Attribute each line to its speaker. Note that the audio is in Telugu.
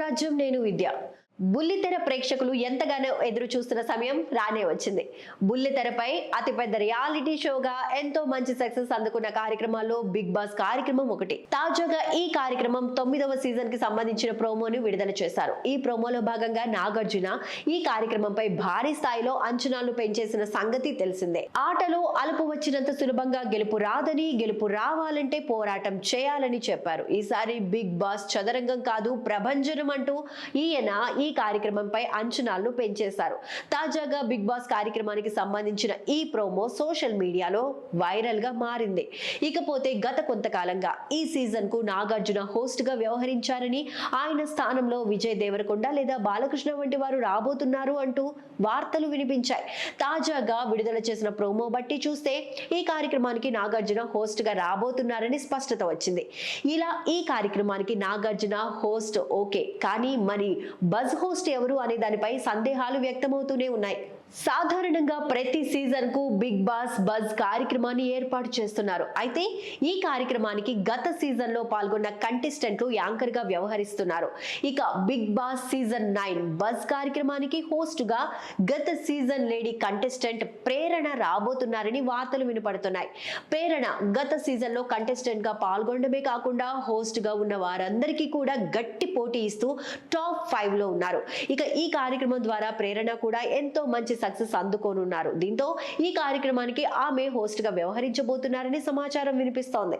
Speaker 1: రాజ్యం నేను విద్య. బుల్లితెర ప్రేక్షకులు ఎంతగానో ఎదురు చూస్తున్న సమయం రానే వచ్చింది. బుల్లితెరపై అతిపెద్ద రియాలిటీ షోగా ఎంతో మంచి సక్సెస్ అందుకున్న కార్యక్రమాల్లో బిగ్ బాస్ కార్యక్రమం ఒకటి. తాజాగా ఈ కార్యక్రమం 9వ సీజన్ కి సంబంధించిన ప్రోమోని విడుదల చేశారు. ఈ ప్రోమోలో భాగంగా నాగార్జున ఈ కార్యక్రమంపై భారీ స్థాయిలో అంచనాలు పెంచేసిన సంగతి తెలిసిందే. ఆటలో అలుపు వచ్చినంత సులభంగా గెలుపు రాదని, గెలుపు రావాలంటే పోరాటం చేయాలని చెప్పారు. ఈసారి బిగ్ బాస్ చదరంగం కాదు ప్రభంజనం అంటూ ఈయన ఈ కార్యక్రమంపై అంచనాలను పెంచేశారు. తాజాగా బిగ్ బాస్ కార్యక్రమానికి సంబంధించిన ఈ ప్రోమో సోషల్ మీడియాలో వైరల్ గా మారింది. ఇకపోతే గత కొంతకాలంగా ఈ సీజన్ కు నాగార్జున హోస్ట్ గా వ్యవహరించారని, ఆయన స్థానంలో విజయ్ దేవరకొండ లేదా బాలకృష్ణ వంటి వారు రాబోతున్నారు అంటూ వార్తలు వినిపించాయి. తాజాగా విడుదల చేసిన ప్రోమో బట్టి చూస్తే ఈ కార్యక్రమానికి నాగార్జున హోస్ట్ గా రాబోతున్నారని స్పష్టత వచ్చింది. ఇలా ఈ కార్యక్రమానికి నాగార్జున హోస్ట్ ఓకే, కానీ మరి బజ్ హోస్ట్ ఎవరు అనే దానిపై సందేహాలు వ్యక్తమవుతూనే ఉన్నాయి. సాధారణంగా ప్రతి సీజన్ కు బిగ్ బాస్ బజ్ కార్యక్రమాన్ని ఏర్పాటు చేస్తున్నారు. అయితే ఈ కార్యక్రమానికి గత సీజన్ లో పాల్గొన్న కంటెస్టెంట్లు యాంకర్ గా వ్యవహరిస్తున్నారు. ఇక బిగ్ బాస్ సీజన్ 9 బజ్ కార్యక్రమానికి హోస్ట్ గా గత సీజన్ లేడీ కంటెస్టెంట్ ప్రేరణ రాబోతున్నారని వార్తలు వినపడుతున్నాయి. ప్రేరణ గత సీజన్ లో కంటెస్టెంట్ గా పాల్గొనడమే కాకుండా హోస్ట్ గా ఉన్న వారందరికీ కూడా గట్టి పోటీ ఇస్తూ టాప్ 5 లో ఉన్నారు. ఇక ఈ కార్యక్రమం ద్వారా ప్రేరణ కూడా ఎంతో మంచి సక్సెస్ అందుకోనున్నారు. దీంతో ఈ కార్యక్రమానికి ఆమె హోస్ట్ గా వ్యవహరించబోతున్నారని సమాచారం వినిపిస్తోంది.